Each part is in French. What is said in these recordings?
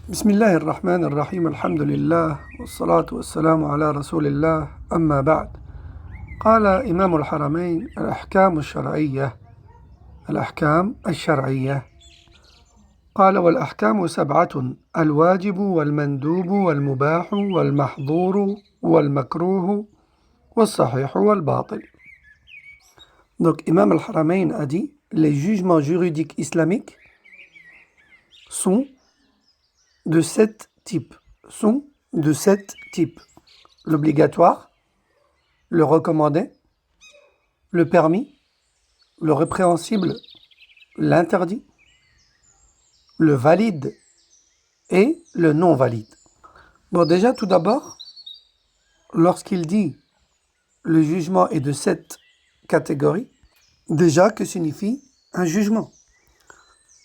بسم الله الرحمن الرحيم الحمد لله والصلاة والسلام على رسول الله أما بعد. قال إمام الحرمين الأحكام الشرعية. قال والأحكام سبعة: الواجب والمندوب والمباح والمحظور والمكروه والصحيح والباطل. Donc Imam al-Haramain a dit: les jugements juridiques islamiques sont de sept types. L'obligatoire, le recommandé, le permis, le répréhensible, l'interdit, le valide et le non valide. Bon, déjà, tout d'abord, lorsqu'il dit le jugement est de sept catégories, déjà, que signifie un jugement?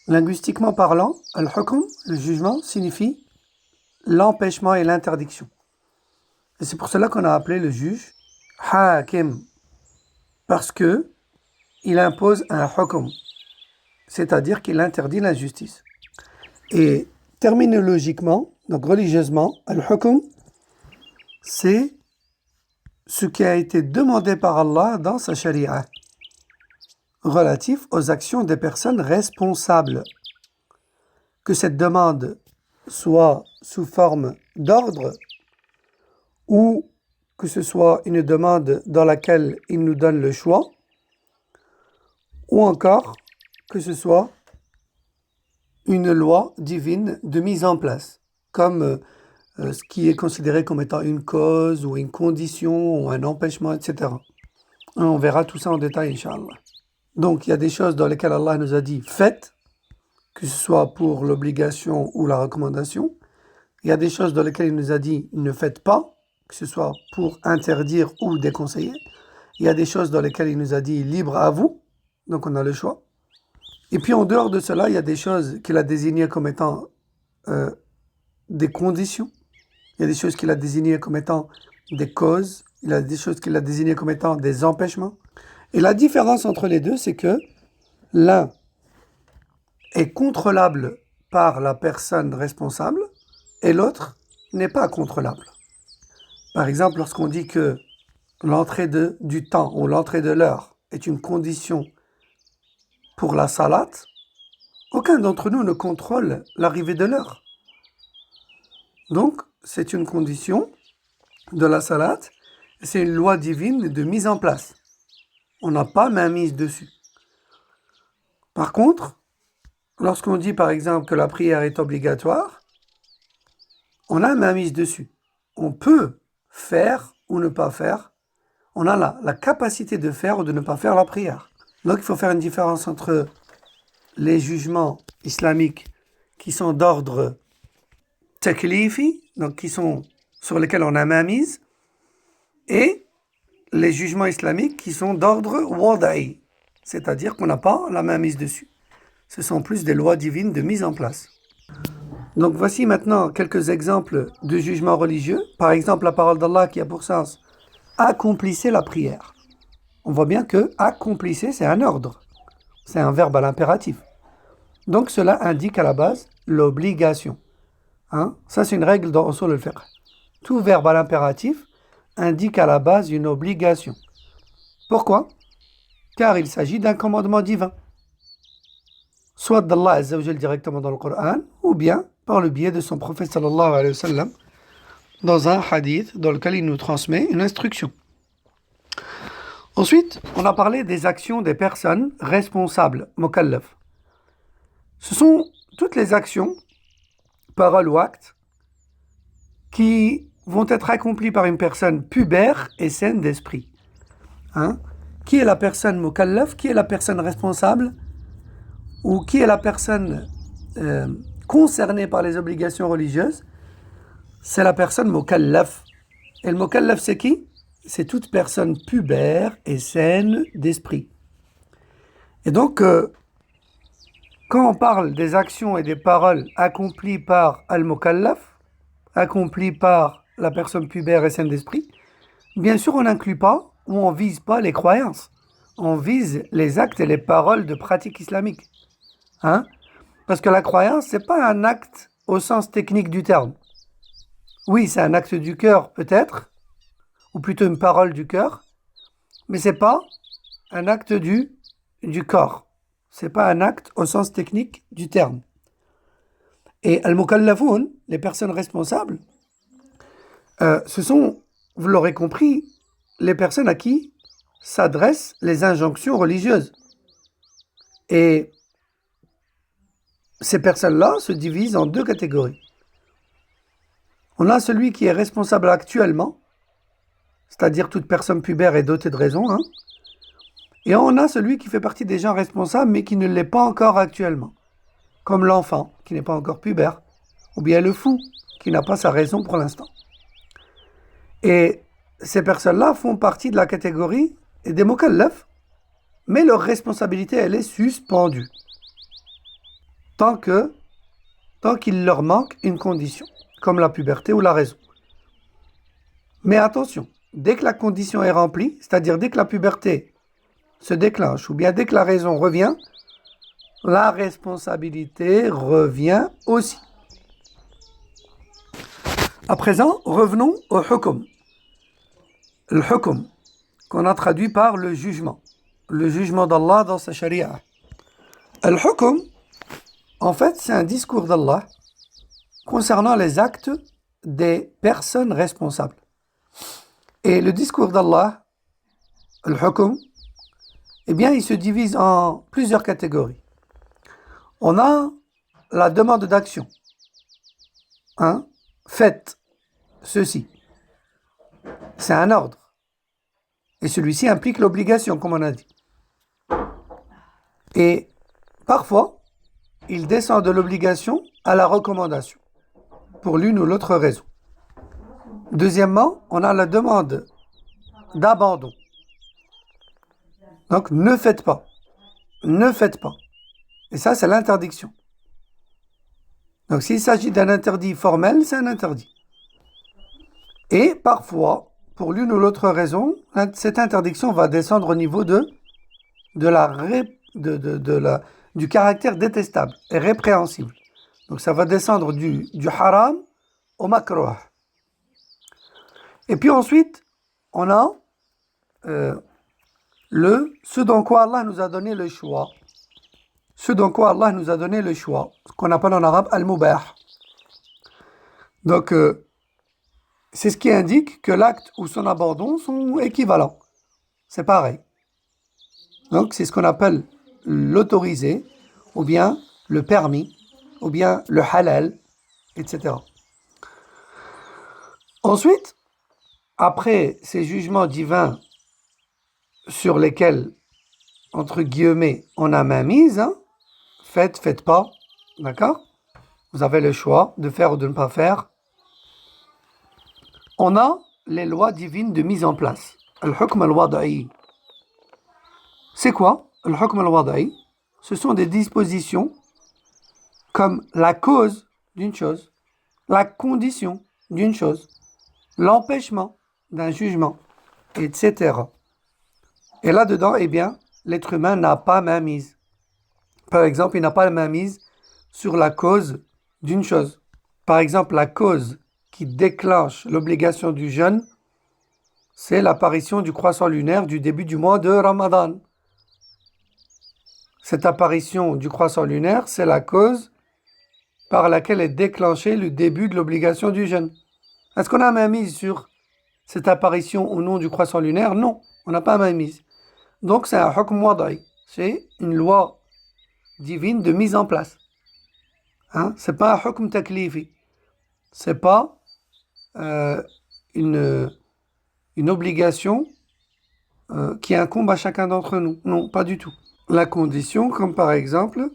Linguistiquement parlant, al-hukm, le jugement, signifie l'empêchement et l'interdiction. Et c'est pour cela qu'on a appelé le juge hakim, parce que il impose un hukm, c'est-à-dire qu'il interdit l'injustice. Et terminologiquement, donc religieusement, al-hukm, c'est ce qui a été demandé par Allah dans sa sharia, relatif aux actions des personnes responsables. Que cette demande soit sous forme d'ordre ou que ce soit une demande dans laquelle il nous donne le choix, ou encore que ce soit une loi divine de mise en place, comme ce qui est considéré comme étant une cause ou une condition ou un empêchement, etc. On verra tout ça en détail, Inch'Allah. Donc, il y a des choses dans lesquelles Allah nous a dit « faites », que ce soit pour l'obligation ou la recommandation. Il y a des choses dans lesquelles il nous a dit « ne faites pas », que ce soit pour interdire ou déconseiller. Il y a des choses dans lesquelles il nous a dit « libre à vous », donc on a le choix. Et puis en dehors de cela, il y a des choses qu'il a désignées comme étant des conditions. Il y a des choses qu'il a désignées comme étant des causes. Il y a des choses qu'il a désignées comme étant des empêchements. Et la différence entre les deux, c'est que l'un est contrôlable par la personne responsable et l'autre n'est pas contrôlable. Par exemple, lorsqu'on dit que l'entrée du temps ou l'entrée de l'heure est une condition pour la salat, aucun d'entre nous ne contrôle l'arrivée de l'heure. Donc, c'est une condition de la salat, c'est une loi divine de mise en place. On n'a pas mainmise dessus. Par contre, lorsqu'on dit par exemple que la prière est obligatoire, on a mainmise dessus. On peut faire ou ne pas faire. On a la capacité de faire ou de ne pas faire la prière. Donc il faut faire une différence entre les jugements islamiques qui sont d'ordre taklifi, donc qui sont sur lesquels on a mainmise, et les jugements islamiques qui sont d'ordre wada'i, c'est-à-dire qu'on n'a pas la mainmise dessus. Ce sont plus des lois divines de mise en place. Donc voici maintenant quelques exemples de jugements religieux. Par exemple, la parole d'Allah qui a pour sens « accomplissez la prière ». On voit bien que « accomplissez » c'est un ordre, c'est un verbe à l'impératif. Donc cela indique à la base l'obligation. Ça c'est une règle dans Usul al-Fiqh. Tout verbe à l'impératif indique à la base une obligation. Pourquoi? Car il s'agit d'un commandement divin, soit d'Allah Azza wa Jal directement dans le Coran, ou bien par le biais de son prophète sallallahu alayhi wa sallam, dans un hadith dans lequel il nous transmet une instruction. Ensuite, on a parlé des actions des personnes responsables, mukallaf. Ce sont toutes les actions, paroles ou actes, qui vont être accomplies par une personne pubère et saine d'esprit. Qui est la personne mukallaf? Qui est la personne responsable? Ou qui est la personne concernée par les obligations religieuses? C'est la personne mukallaf. Et le mukallaf, c'est qui? C'est toute personne pubère et saine d'esprit. Et donc, quand on parle des actions et des paroles accomplies par al-mukallaf, accomplies par la personne pubère et saine d'esprit, bien sûr, on n'inclut pas ou on ne vise pas les croyances. On vise les actes et les paroles de pratique islamique. Parce que la croyance, ce n'est pas un acte au sens technique du terme. Oui, c'est un acte du cœur peut-être, ou plutôt une parole du cœur, mais c'est pas un acte du corps. C'est pas un acte au sens technique du terme. Et al-mukallafoun, les personnes responsables, ce sont, vous l'aurez compris, les personnes à qui s'adressent les injonctions religieuses. Et ces personnes-là se divisent en deux catégories. On a celui qui est responsable actuellement, c'est-à-dire toute personne pubère est dotée de raison, hein, et on a celui qui fait partie des gens responsables mais qui ne l'est pas encore actuellement, comme l'enfant qui n'est pas encore pubère, ou bien le fou qui n'a pas sa raison pour l'instant. Et ces personnes-là font partie de la catégorie des mukallaf, mais leur responsabilité, elle est suspendue. Tant qu'il leur manque une condition, comme la puberté ou la raison. Mais attention, dès que la condition est remplie, c'est-à-dire dès que la puberté se déclenche, ou bien dès que la raison revient, la responsabilité revient aussi. À présent, revenons au hukm. Le hukm, qu'on a traduit par le jugement d'Allah dans sa sharia. Le hukm, en fait, c'est un discours d'Allah concernant les actes des personnes responsables. Et le discours d'Allah, le hukm, eh bien, il se divise en plusieurs catégories. On a la demande d'action. Hein? Faites ceci. C'est un ordre. Et celui-ci implique l'obligation, comme on a dit. Et parfois, il descend de l'obligation à la recommandation, pour l'une ou l'autre raison. Deuxièmement, on a la demande d'abandon. Donc, ne faites pas. Ne faites pas. Et ça, c'est l'interdiction. Donc, s'il s'agit d'un interdit formel, c'est un interdit. Et parfois, pour l'une ou l'autre raison, cette interdiction va descendre au niveau du caractère détestable et répréhensible. Donc, ça va descendre du haram au makruh. Et puis ensuite, on a ce dont quoi Allah nous a donné le choix. Ce qu'on appelle en arabe al-mubah. Donc, c'est ce qui indique que l'acte ou son abandon sont équivalents. C'est pareil. Donc, c'est ce qu'on appelle l'autorisé, ou bien le permis, ou bien le halal, etc. Ensuite, après ces jugements divins sur lesquels, entre guillemets, on a mainmise, hein, faites pas, d'accord? Vous avez le choix de faire ou de ne pas faire. On a les lois divines de mise en place. Al-hukm al-wada'i. C'est quoi al-hukm al-wada'i? Ce sont des dispositions comme la cause d'une chose, la condition d'une chose, l'empêchement d'un jugement, etc. Et là-dedans, eh bien, l'être humain n'a pas mainmise. Par exemple, il n'a pas la mainmise sur la cause d'une chose. Par exemple, la cause qui déclenche l'obligation du jeûne, c'est l'apparition du croissant lunaire du début du mois de Ramadan. Cette apparition du croissant lunaire, c'est la cause par laquelle est déclenché le début de l'obligation du jeûne. Est-ce qu'on a mainmise sur cette apparition au nom du croissant lunaire? Non, on n'a pas mainmise. Donc c'est un hukm wada'i, c'est une loi divine de mise en place. Hein? C'est pas un hukm taklifi. C'est pas une obligation qui incombe à chacun d'entre nous. Non, pas du tout. La condition, comme par exemple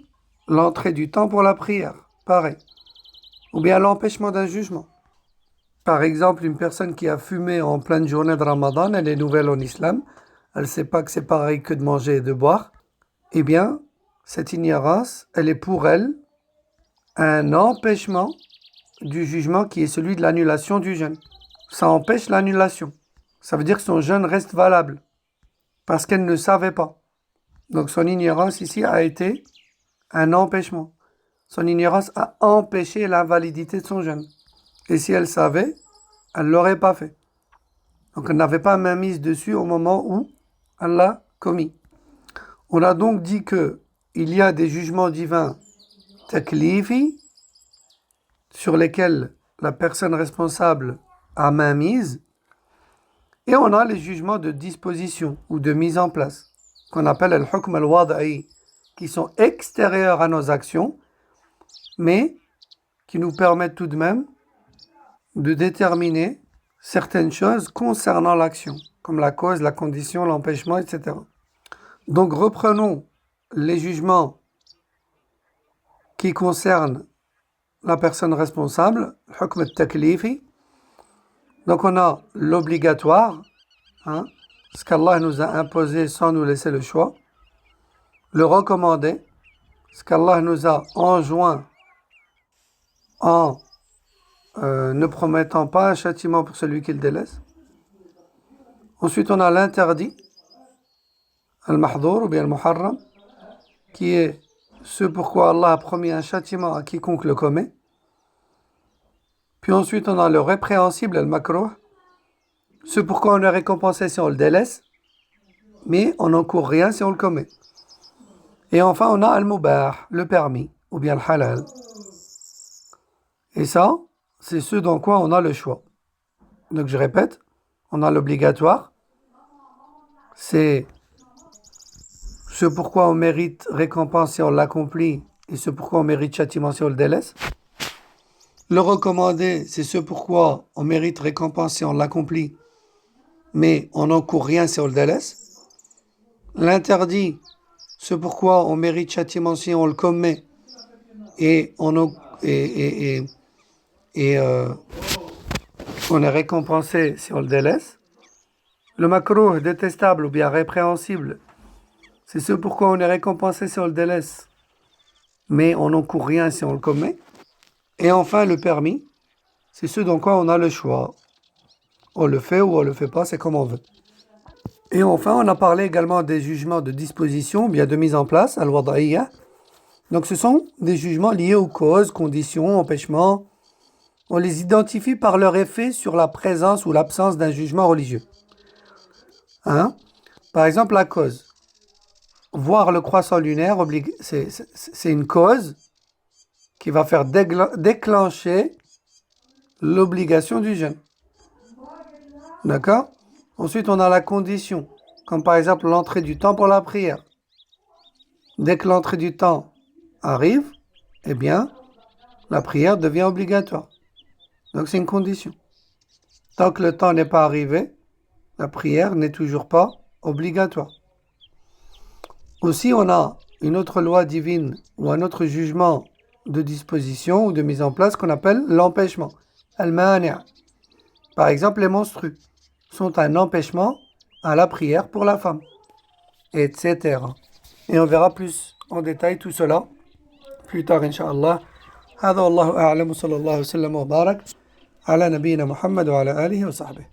l'entrée du temps pour la prière, pareil. Ou bien l'empêchement d'un jugement. Par exemple, une personne qui a fumé en pleine journée de Ramadan, elle est nouvelle en islam, elle ne sait pas que c'est pareil que de manger et de boire. Eh bien, cette ignorance, elle est pour elle un empêchement du jugement qui est celui de l'annulation du jeûne. Ça empêche l'annulation. Ça veut dire que son jeûne reste valable parce qu'elle ne savait pas. Donc son ignorance ici a été un empêchement. son ignorance a empêché l'invalidité de son jeûne. Et si elle savait, elle ne l'aurait pas fait. Donc elle n'avait pas main mise dessus au moment où elle l'a commis. On a donc dit que il y a des jugements divins taklifi sur lesquels la personne responsable a main mise, et on a les jugements de disposition ou de mise en place, qu'on appelle al-hukm al-wada'i, qui sont extérieurs à nos actions, mais qui nous permettent tout de même de déterminer certaines choses concernant l'action, comme la cause, la condition, l'empêchement, etc. Donc reprenons les jugements qui concernent la personne responsable, le hukm al-taklifi. Donc on a l'obligatoire, ce qu'Allah nous a imposé sans nous laisser le choix, le recommandé, ce qu'Allah nous a enjoint en ne promettant pas un châtiment pour celui qui le délaisse. Ensuite on a l'interdit, al-mahdour ou bien al-muharram, qui est ce pourquoi Allah a promis un châtiment à quiconque le commet. Puis ensuite on a le répréhensible, al-makruh, ce pourquoi on est récompensé si on le délaisse, mais on n'encourt rien si on le commet. Et enfin, on a al-mubah, le permis, ou bien le halal. Et ça, c'est ce dans quoi on a le choix. Donc je répète, on a l'obligatoire, c'est ce pourquoi on mérite récompense si on l'accomplit, et ce pourquoi on mérite châtiment si on le délaisse. Le recommandé, c'est ce pourquoi on mérite récompense si on l'accomplit, mais on n'encourt rien si on le délaisse. L'interdit, ce pourquoi on mérite châtiment si on le commet et on est récompensé si on le délaisse. Le makruh, détestable ou bien répréhensible, c'est ce pourquoi on est récompensé si on le délaisse, mais on n'encourt rien si on le commet. Et enfin, le permis, c'est ce dans quoi on a le choix. On le fait ou on le fait pas, c'est comme on veut. Et enfin, on a parlé également des jugements de disposition, bien de mise en place, al-wada'iyya. Donc ce sont des jugements liés aux causes, conditions, empêchements. On les identifie par leur effet sur la présence ou l'absence d'un jugement religieux. Par exemple, la cause. Voir le croissant lunaire, c'est une cause qui va faire déclencher l'obligation du jeûne. D'accord ? Ensuite, on a la condition, comme par exemple l'entrée du temps pour la prière. Dès que l'entrée du temps arrive, eh bien, la prière devient obligatoire. Donc, c'est une condition. Tant que le temps n'est pas arrivé, la prière n'est toujours pas obligatoire. Aussi, on a une autre loi divine ou un autre jugement de disposition ou de mise en place qu'on appelle l'empêchement, al-mani'. Par exemple, les menstrues sont un empêchement à la prière pour la femme, etc. Et on verra plus en détail tout cela plus tard, Inch'Allah. هذا والله أعلم صلى الله وسلم وبارك على نبينا محمد وعلى آله وصحبه.